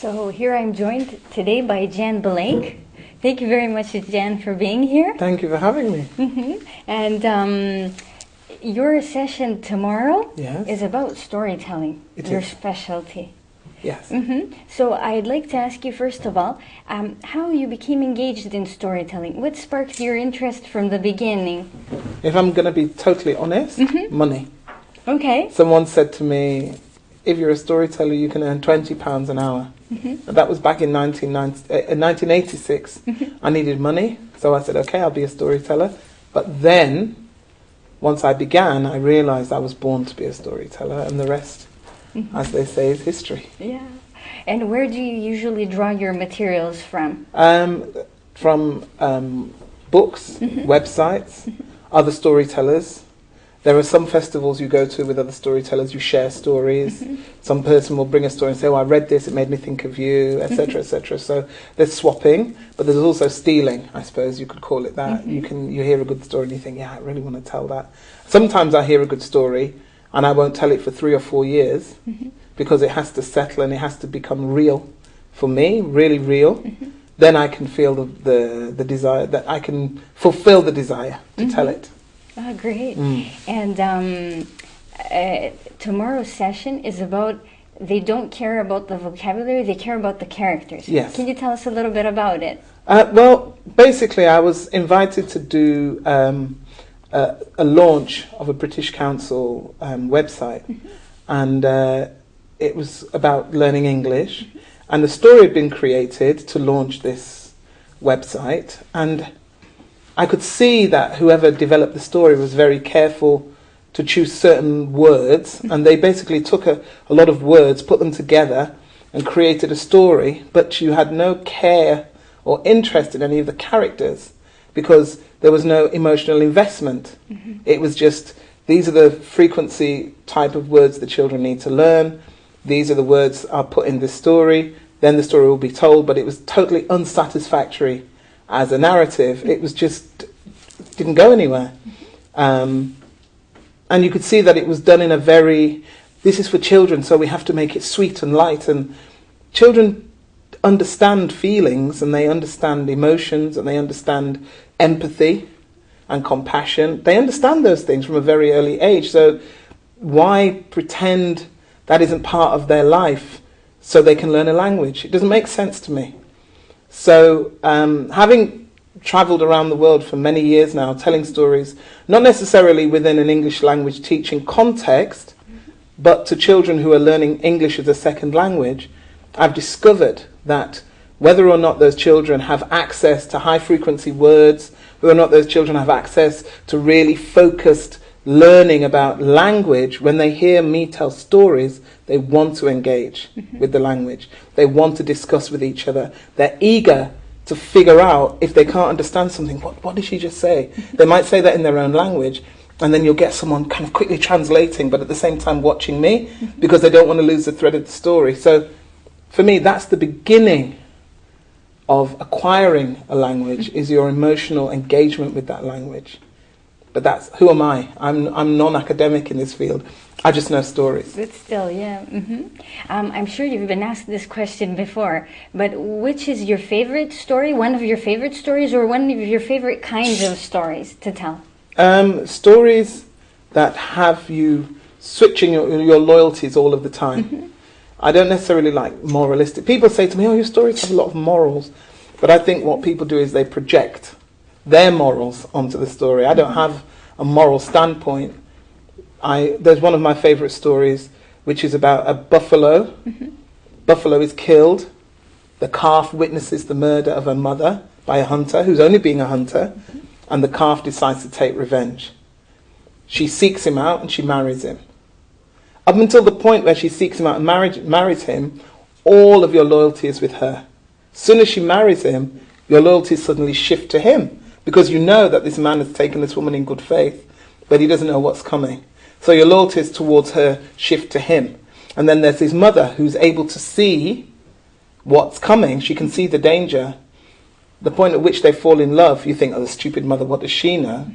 So here I'm joined today by Jan Blake. Thank you very much, Jan, for being here. Thank you for having me. And your session tomorrow Yes. is about storytelling, your specialty. Yes. So I'd like to ask you, first of all, how you became engaged in storytelling. What sparked your interest from the beginning? If I'm going to be totally honest, money. Okay. Someone said to me, if you're a storyteller, you can earn £20 an hour. And that was back in 1986. I needed money, so I said, okay, I'll be a storyteller. But then, once I began, I realized I was born to be a storyteller, and the rest, as they say, is history. Yeah. And where do you usually draw your materials from? From books, websites, other storytellers. There are some festivals you go to with other storytellers, you share stories. Some person will bring a story and say, oh, I read this, it made me think of you, etc., etc. So there's swapping, but there's also stealing, I suppose you could call it that. You hear a good story and you think, yeah, I really want to tell that. Sometimes I hear a good story and I won't tell it for 3 or 4 years because it has to settle and it has to become real for me, really real. Then I can feel the desire, that I can fulfill the desire to tell it. Oh, great. And tomorrow's session is about, they don't care about the vocabulary, they care about the characters. Yes. Can you tell us a little bit about it? Well, basically I was invited to do a launch of a British Council website, and it was about learning English, and the story had been created to launch this website, and I could see that whoever developed the story was very careful to choose certain words, and they basically took a lot of words, put them together, and created a story, but you had no care or interest in any of the characters because there was no emotional investment. It was just, these are the frequency type of words the children need to learn, these are the words are put in this story, then the story will be told, but it was totally unsatisfactory as a narrative. It was just, didn't go anywhere. And you could see that it was done in a very, this is for children, so we have to make it sweet and light. And children understand feelings, and they understand emotions, and they understand empathy and compassion. They understand those things from a very early age. So why pretend that isn't part of their life so they can learn a language? It doesn't make sense to me. So having travelled around the world for many years now, telling stories, not necessarily within an English language teaching context, but to children who are learning English as a second language, I've discovered that whether or not those children have access to high frequency words, whether or not those children have access to really focused learning about language, when they hear me tell stories, they want to engage with the language. They want to discuss with each other. They're eager to figure out, if they can't understand something, what did she just say? They might say that in their own language, and then you'll get someone kind of quickly translating, but at the same time watching me, because they don't want to lose the thread of the story. So for me, that's the beginning of acquiring a language, is your emotional engagement with that language. But that's, who am I? I'm non-academic in this field. I just know stories. But still, yeah. I'm sure you've been asked this question before, but which is your favorite story? One of your favorite stories, or one of your favorite kinds of stories to tell? Stories that have you switching your loyalties all of the time. I don't necessarily like moralistic. People say to me, oh, your stories have a lot of morals. But I think what people do is they project their morals onto the story. I don't have a moral standpoint. There's one of my favourite stories which is about a buffalo. Buffalo is killed. The calf witnesses the murder of her mother by a hunter who's only being a hunter, and the calf decides to take revenge. She seeks him out and she marries him. Up until the point where she seeks him out and marries him, all of your loyalty is with her. As soon as she marries him, your loyalty suddenly shift to him, because you know that this man has taken this woman in good faith, but he doesn't know what's coming. So your loyalties towards her shift to him. And then there's his mother, who's able to see what's coming. She can see the danger. The point at which they fall in love, you think, oh, the stupid mother, what does she know?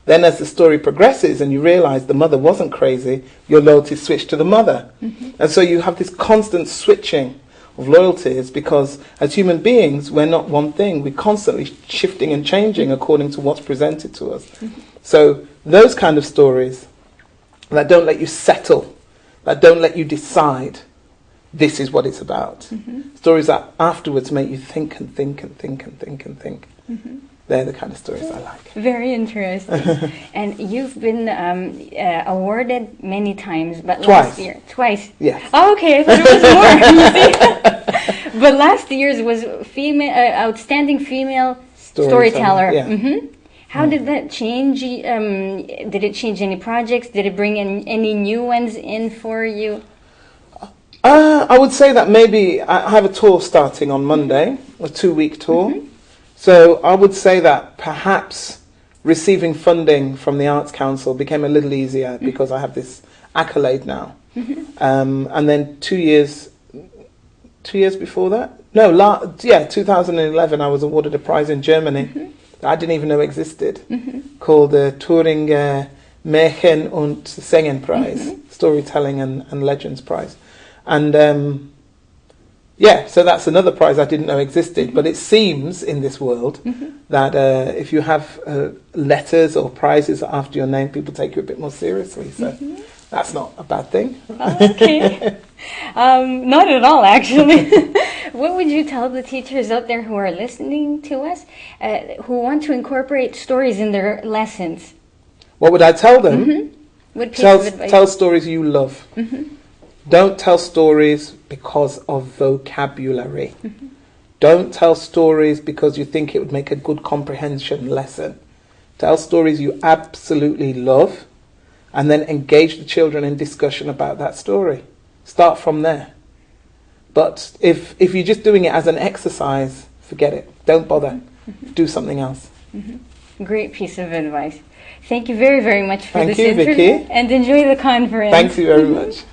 Then as the story progresses and you realise the mother wasn't crazy, your loyalties switch to the mother. And so you have this constant switching of loyalty is because as human beings, we're not one thing. We're constantly shifting and changing according to what's presented to us. So those kind of stories that don't let you settle, that don't let you decide this is what it's about. Stories that afterwards make you think and think and think and think and think. They're the kind of stories I like. Very interesting. And you've been awarded many times, but Twice. last year, twice. Yes. Oh, okay, I thought it was more. You see? But last year's was outstanding female storyteller. Yeah. How did that change? Did it change any projects? Did it bring in any new ones in for you? I would say that maybe I have a tour starting on Monday, a 2-week tour. So I would say that perhaps receiving funding from the Arts Council became a little easier because I have this accolade now. And then 2 years before that? No, 2011 I was awarded a prize in Germany that I didn't even know existed, called the Touring Märchen und Singen Prize, Storytelling and Legends Prize. And so that's another prize I didn't know existed. But it seems in this world that if you have letters or prizes after your name, people take you a bit more seriously. So that's not a bad thing. Okay. Not at all, actually. What would you tell the teachers out there who are listening to us, who want to incorporate stories in their lessons? What would I tell them? What piece of advice? Tell stories you love. Don't tell stories because of vocabulary. Don't tell stories because you think it would make a good comprehension lesson. Tell stories you absolutely love and then engage the children in discussion about that story. Start from there. But if you're just doing it as an exercise, forget it. Don't bother. Do something else. Great piece of advice. Thank you very, very much for Thank this you, interview. Vicky. And enjoy the conference. Thank you very much.